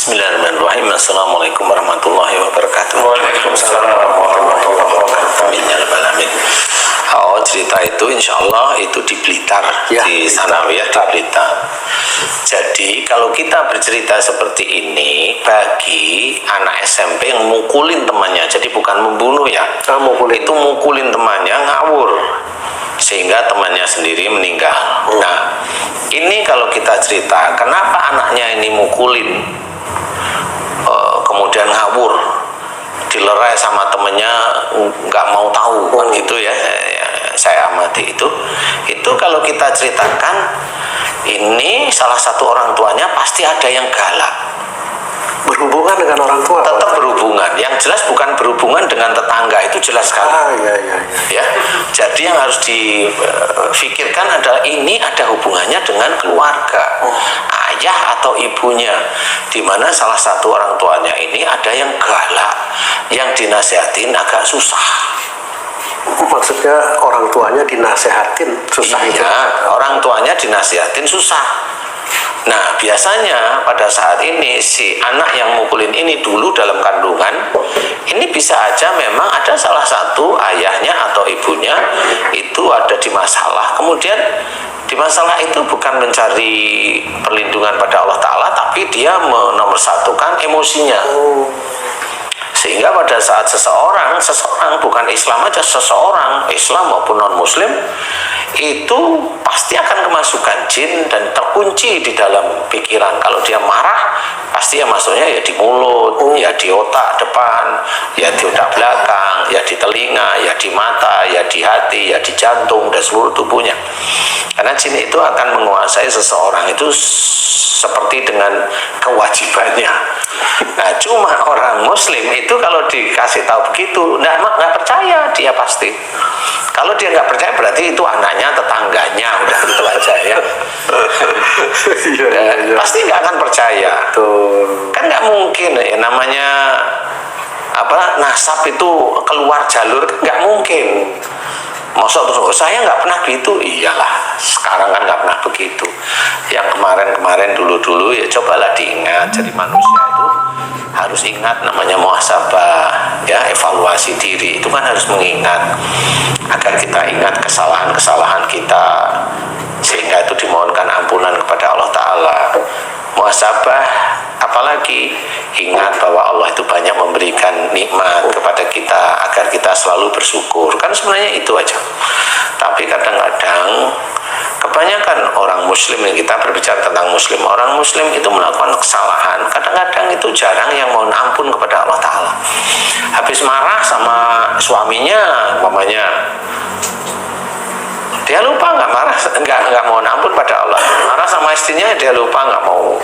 Bismillahirrahmanirrahim. Assalamualaikum warahmatullahi wabarakatuh. Waalaikumsalam warahmatullahi wabarakatuh. Oh, cerita itu insya Allah itu di Blitar, Ya, di Sanawiyah di Blitar. Jadi kalau kita bercerita seperti ini bagi anak SMP yang mukulin temannya, jadi bukan membunuh ya, itu mukulin temannya, ngawur sehingga temannya sendiri meninggal. Nah, ini kalau kita cerita kenapa anaknya ini mukulin, kemudian ngawur, dilerai sama temennya, nggak mau tahu kan gitu ya. Saya amati itu kalau kita ceritakan ini salah satu orang tuanya pasti ada yang galak. Berhubungan dengan orang tua? Tetap berhubungan, yang jelas bukan berhubungan dengan tetangga, itu jelas sekali. Ya, jadi yang harus difikirkan adalah ini ada hubungannya dengan keluarga, ayah atau ibunya, di mana salah satu orang tuanya ini ada yang galak, yang dinasihatin agak susah. Maksudnya orang tuanya dinasehatin susah? Iya, orang tuanya dinasihatin susah. Nah, biasanya pada saat ini si anak yang mukulin ini dulu dalam kandungan, ini bisa aja memang ada salah satu ayahnya atau ibunya itu ada di masalah. Kemudian di masalah itu bukan mencari perlindungan pada Allah Ta'ala, tapi dia menomorsatukan emosinya. Sehingga pada saat seseorang bukan Islam aja, seseorang Islam maupun non Muslim itu pasti akan kemasukan jin dan terkunci di dalam pikiran. Kalau dia marah pasti ya masuknya ya di mulut, ya di otak depan, ya di otak belakang, ya di telinga, ya di mata, ya di hati, ya di jantung dan seluruh tubuhnya. Karena jin itu akan menguasai seseorang itu seperti dengan kewajibannya. Nah, cuma orang Muslim itu kalau dikasih tahu begitu, nggak percaya dia pasti. Kalau dia nggak percaya berarti itu anaknya, tetangganya, udah gitu aja ya. Pasti nggak akan percaya. Kan nggak mungkin ya, namanya nasab itu keluar jalur, nggak mungkin. Maksud terus saya nggak pernah gitu, iyalah sekarang kan nggak pernah begitu. Yang kemarin dulu ya cobalah diingat. Jadi manusia itu harus ingat namanya muhasabah, ya, evaluasi diri itu kan harus mengingat agar kita ingat kesalahan kita sehingga itu dimohonkan ampunan kepada Allah Ta'ala. Muhasabah, apalagi ingat bahwa Allah itu banyak memberikan nikmat kepada kita agar kita selalu bersyukur. Kan sebenarnya itu aja. Tapi kadang-kadang kebanyakan orang Muslim, yang kita berbicara tentang Muslim, orang Muslim itu melakukan kesalahan, kadang-kadang itu jarang yang mohon ampun kepada Allah Ta'ala. Habis marah sama suaminya mamanya, dia lupa nggak mohon ampun pada Allah. Marah sama istrinya, dia lupa nggak mau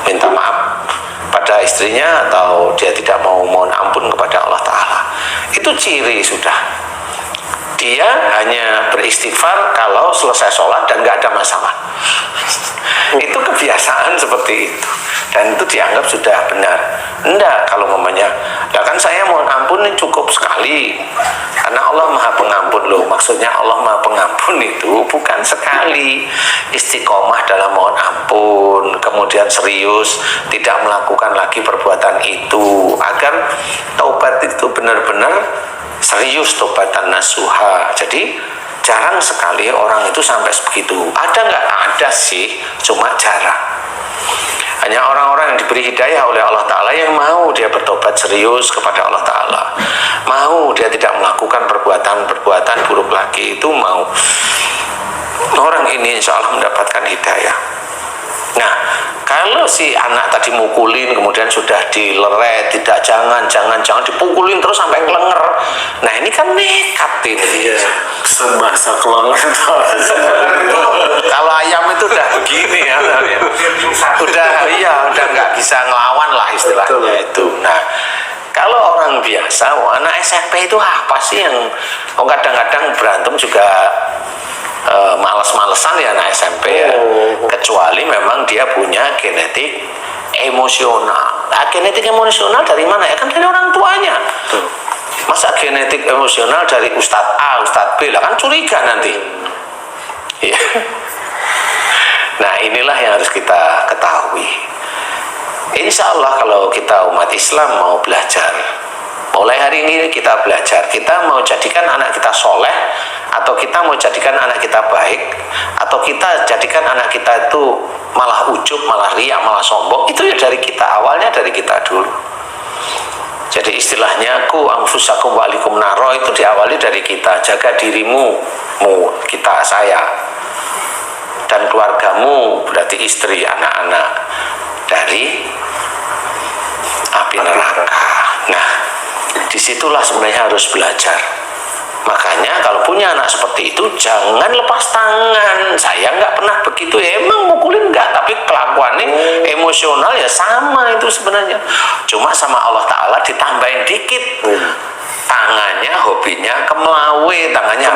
minta maaf pada istrinya, atau dia tidak mau mohon ampun kepada Allah Ta'ala. Itu ciri sudah. Dia hanya beristighfar kalau selesai sholat dan nggak ada masalah. Itu kebiasaan seperti itu, dan itu dianggap sudah benar. Enggak, kalau mamanya, ya kan saya mohon ampun ini cukup sekali karena Allah Maha Pengampun loh. Maksudnya Allah Maha Pengampun itu bukan sekali, istiqomah dalam mohon ampun, kemudian serius tidak melakukan lagi perbuatan itu, agar taubat itu benar-benar serius, taubatan nasuha. Jadi jarang sekali orang itu sampai begitu. Ada nggak? Ada sih, cuma jarang. Hanya orang-orang yang diberi hidayah oleh Allah Ta'ala yang mau dia bertobat serius kepada Allah Ta'ala, mau dia tidak melakukan perbuatan buruk lagi, itu mau. Orang ini insya Allah mendapatkan hidayah. Nah, kalau si anak tadi mukulin kemudian sudah dileret, jangan dipukulin terus sampai kelenger. Nah, ini kan nekat ini. Iya, sebahasa kelenger. Kalau ayam itu udah begini ya, udah nggak bisa ngelawan lah istilahnya itu. Nah, kalau orang biasa, anak SMP itu apa sih yang kadang-kadang berantem juga males-malesan ya anak SMP ya. Kecuali memang dia punya genetik emosional. Nah, genetik emosional dari mana ya? Kan dari orang tuanya. Masa genetik emosional dari Ustadz A, Ustadz B, lah kan curiga nanti. Ya. Nah, inilah yang harus kita ketahui. insya Allah kalau kita umat Islam mau belajar, mulai hari ini kita belajar, kita mau jadikan anak kita soleh, atau kita mau jadikan anak kita baik, atau kita jadikan anak kita itu malah ujub, malah riak, malah sombong, itu ya dari kita, awalnya dari kita dulu. Jadi istilahnya ku anfusakum wa alikum naro, itu diawali dari kita. Jaga dirimu, kita, saya, dan keluargamu, berarti istri, anak-anak, dari api neraka. Nah, disitulah sebenarnya harus belajar. Makanya kalau punya anak seperti itu, jangan lepas tangan. Saya nggak pernah begitu, ya emang mukulin nggak, tapi kelakuannya emosional ya sama itu sebenarnya. Cuma sama Allah Ta'ala ditambahin dikit. Tangannya hobinya kemlawe, tangannya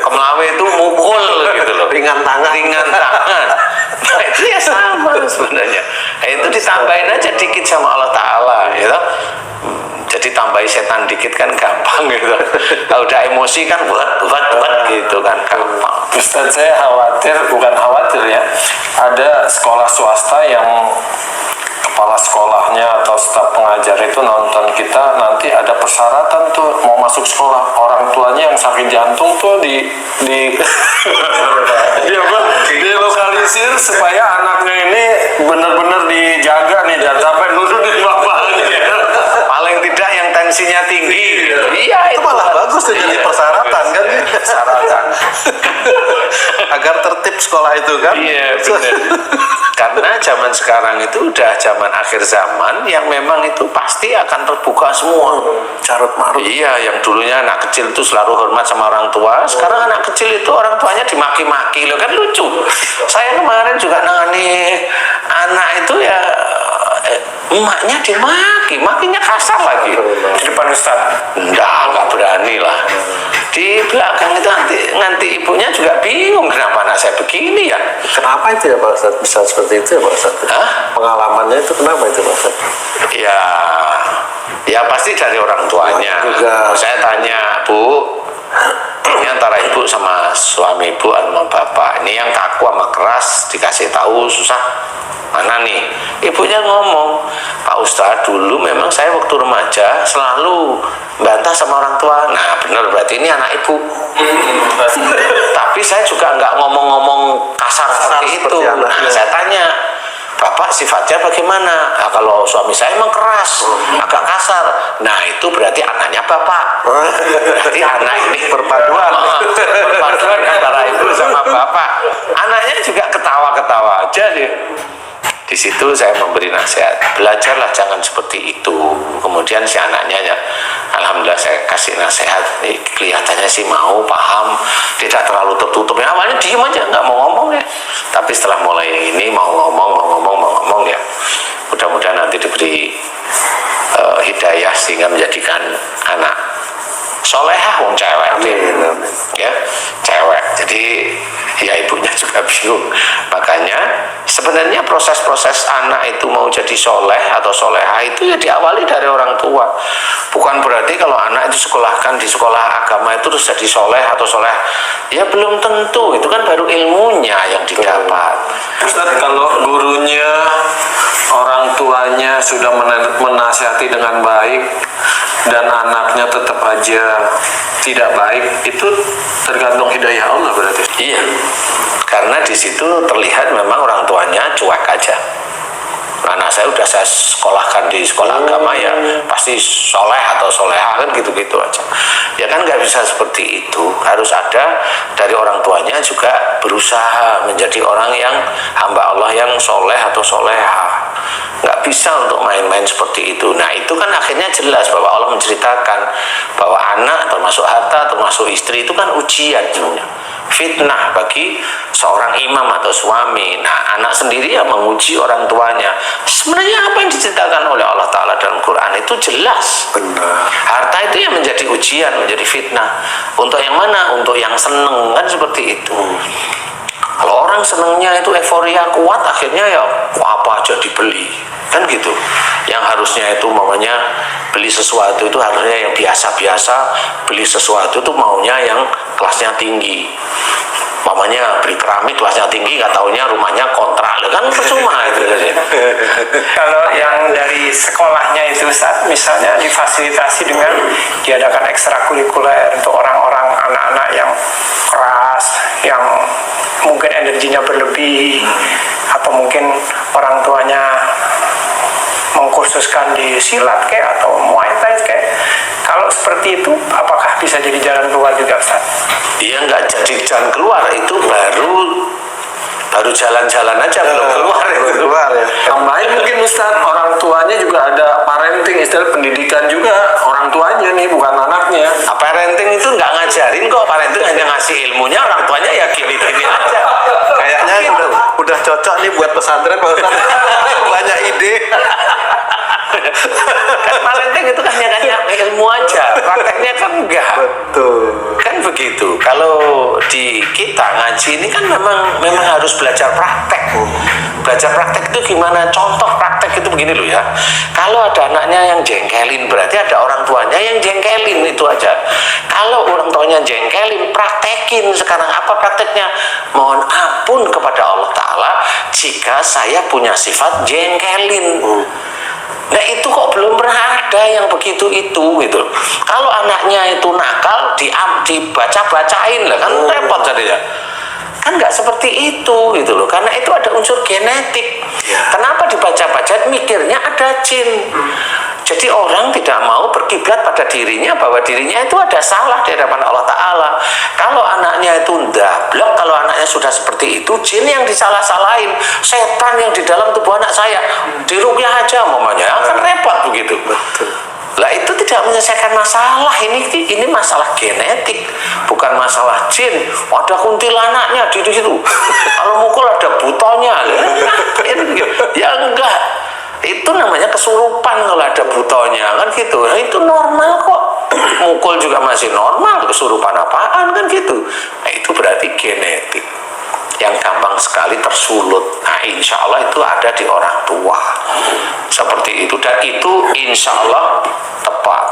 kemlawe itu mukul gitu loh. Ringan tangan. Nah, itu ya sama sebenarnya. Nah, itu ditambahin aja dikit sama Allah Ta'ala, gitu. Jadi tambahin setan dikit kan gampang gitu. Kalau udah emosi kan buat gitu kan gampang. Ustadz, saya khawatir, bukan khawatir ya, ada sekolah swasta yang kepala sekolahnya atau staf pengajar itu nonton kita, nanti ada persyaratan tuh mau masuk sekolah, orang tuanya yang sakit jantung tuh dilokalisir supaya anaknya ini benar-benar dijaga nih, jangan sampai nurun di bapaknya. Paling tidak yang tensinya tinggi. Iya, Itu malah bagus tuh jadi persyaratan kan? Persyaratan. Agar tertib sekolah itu kan? Iya, benar. Karena zaman sekarang itu udah zaman akhir zaman yang memang itu pasti akan terbuka semua. Carut marut. Iya, yang dulunya anak kecil itu selalu hormat sama orang tua, sekarang anak kecil itu orang tuanya dimaki-maki, loh kan lucu. Saya kemarin juga nangani anak itu ya, emaknya dimaki, makinya kasar lagi di depan Ustaz. Enggak berani lah. Di belakang itu nanti ibunya juga bingung, kenapa anak saya begini ya. Kenapa itu ya Pak Ustadz? Bisa seperti itu ya Pak Ustadz? Hah? Pengalamannya itu kenapa itu Pak Ustadz? Ya pasti dari orang tuanya. Juga. Saya tanya, Bu, ini antara ibu sama suami ibu sama bapak, ini yang kaku sama keras dikasih tahu susah mana nih? Ibunya ngomong, Pak Ustadz, dulu memang saya waktu remaja selalu bantah sama orang tua. Nah benar, berarti ini anak ibu. Tapi saya juga nggak ngomong-ngomong kasar seperti itu. Nah, saya tanya, Bapak sifatnya bagaimana? Nah, kalau suami saya emang keras, agak kasar. Nah itu berarti anaknya Bapak. Berarti anak ini perpaduan antara ibu sama bapak. Anaknya juga ketawa-ketawa aja deh. Di situ saya memberi nasihat, belajarlah jangan seperti itu. Kemudian si anaknya ya, alhamdulillah saya kasih nasihat, kelihatannya sih mau paham, tidak terlalu tertutup. Ya, awalnya diem aja, nggak mau ngomong ya. Tapi setelah mulai ini mau ngomong ya. Mudah-mudahan nanti diberi hidayah sehingga menjadikan anak solehah, wong cewek, ya cewek. Jadi ya ibunya juga bingung. Makanya sebenarnya proses-proses anak itu mau jadi soleh atau soleha itu ya diawali dari orang tua. Bukan berarti kalau anak itu sekolahkan di sekolah agama itu terus jadi soleh atau soleh. Ya belum tentu, itu kan baru ilmunya yang didapat. Ustadz, kalau gurunya, orang tuanya sudah menasihati dengan baik dan anaknya tetap aja tidak baik, itu tergantung hidayah Allah berarti. Iya, karena di situ terlihat memang orang tuanya cuek aja. Anak saya udah saya sekolahkan di sekolah agama ya pasti soleh atau soleha kan gitu-gitu aja. Ya kan nggak bisa seperti itu. Harus ada dari orang tuanya juga berusaha menjadi orang yang hamba Allah yang soleh atau soleha. Nggak bisa untuk main-main seperti itu. Nah itu kan akhirnya jelas bahwa Allah menceritakan bahwa anak termasuk harta termasuk istri itu kan ujian sebenarnya, fitnah bagi seorang imam atau suami. Nah anak sendiri yang menguji orang tuanya. Sebenarnya apa yang diceritakan oleh Allah Ta'ala dalam Quran itu jelas. Benar. Harta itu yang menjadi ujian, menjadi fitnah. Untuk yang mana? Untuk yang seneng, kan seperti itu. Kalau orang senengnya itu euforia kuat, akhirnya ya apa aja dibeli, kan gitu. Yang harusnya itu maunya beli sesuatu itu harusnya yang biasa-biasa, beli sesuatu itu maunya yang kelasnya tinggi. mamanya beli keramik kelasnya tinggi, nggak taunya rumahnya kontrak, kan percuma itu. Kalau yang dari sekolahnya itu Ustaz, misalnya difasilitasi dengan diadakan ekstrakurikuler untuk orang-orang anak-anak yang keras, yang mungkin energinya berlebih, atau mungkin orang tuanya mengkursuskan di silat kayak atau muay thai kayak. Kalau seperti itu, apakah bisa jadi jalan keluar juga Ustaz? Dia nggak jadi jalan keluar, itu baru jalan-jalan aja, belum keluar itu. Keluar ya. Tambahin mungkin Ustaz, orang tuanya juga ada parenting, istilah pendidikan juga orang tuanya nih, bukan anaknya. Nah, parenting itu nggak ngajarin kok, parenting hanya ngasih ilmunya, orang tuanya ya gini-gini aja. Kayaknya udah cocok nih buat pesantren Pak Ustaz. Banyak ide. Kan parenting itu kan hanya ilmu aja, prakteknya kan enggak. Betul. Kan begitu. Kalau di kita ngaji ini kan memang harus belajar praktek. Belajar praktek itu gimana? Contoh praktek itu begini loh ya. Kalau ada anaknya yang jengkelin, berarti ada orang tuanya yang jengkelin, itu aja. Kalau orang tuanya jengkelin, praktekin sekarang. Apa prakteknya? Mohon ampun kepada Allah Ta'ala jika saya punya sifat jengkelin. Nah itu kok belum pernah ada yang begitu itu gitu. Kalau anaknya itu nakal, dibaca-bacain lah, kan repot jadinya. Kan nggak seperti itu gitu loh, karena itu ada unsur genetik. Kenapa dibaca-bacain? Mikirnya ada jin. Jadi orang tidak mau berkiblat pada dirinya bahwa dirinya itu ada salah di hadapan Allah Ta'ala. Kalau anaknya itu ndablek, kalau anaknya sudah seperti itu, jin yang disalah-salahin, setan yang di dalam tubuh anak saya, diruqyah aja mamanya, kan repot begitu. Lah itu tidak menyelesaikan masalah, ini masalah genetik, bukan masalah jin. Ada kuntilanaknya di situ, kalau mukul ada butonya, ya enggak. Itu namanya kesurupan kalau ada butonya, kan gitu. Nah, itu normal kok. Mukul juga masih normal, kesurupan apaan kan gitu. Nah itu berarti genetik yang gampang sekali tersulut. Nah insya Allah itu ada di orang tua seperti itu, dan itu insya Allah tepat.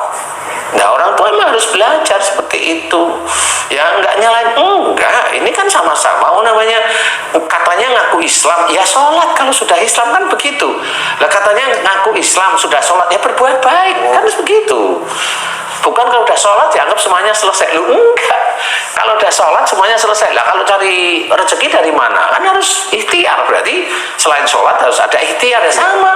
Nah orang tua memang harus belajar seperti itu ya, enggak nyalain, enggak, ini kan sama-sama namanya katanya ngaku Islam, ya sholat. Kalau sudah Islam kan begitu lah, katanya ngaku Islam sudah sholat, ya berbuat baik, kan begitu. Bukan kalau udah sholat dianggap semuanya selesai. Lu enggak, kalau udah sholat semuanya selesai lah. Kalau cari rezeki dari mana? Kan harus ikhtiar, berarti selain sholat harus ada ikhtiar, ya sama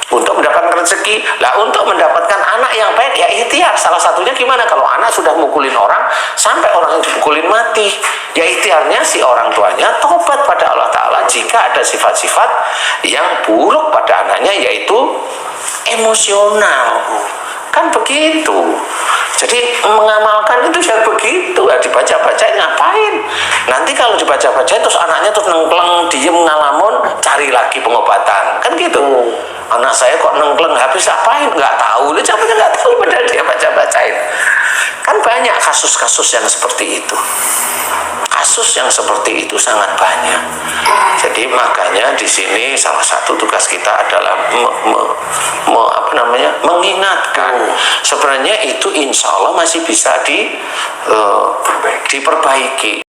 untuk mendapatkan rezeki. Lah untuk mendapatkan anak yang baik ya ikhtiar. Salah satunya gimana? Kalau anak sudah mukulin orang sampai orang yang dipukulin mati, ya ikhtiarnya si orang tuanya tobat pada Allah Ta'ala jika ada sifat-sifat yang buruk pada anaknya, yaitu emosional. Kan begitu. Jadi mengamalkan itu ya begitu, ya dibaca-bacain ngapain? Nanti kalau dibaca-bacain terus anaknya terus nengkleng, diem, ngalamun, cari lagi pengobatan, kan gitu. Anak saya kok nengkleng, habis apain? Nggak tahu, lu capek nggak tahu, padahal dia baca-bacain. Kan banyak kasus-kasus yang seperti itu. Kasus yang seperti itu sangat banyak. Jadi makanya di sini salah satu tugas kita adalah mengingatkan. Sebenarnya itu insya Allah masih bisa diperbaiki.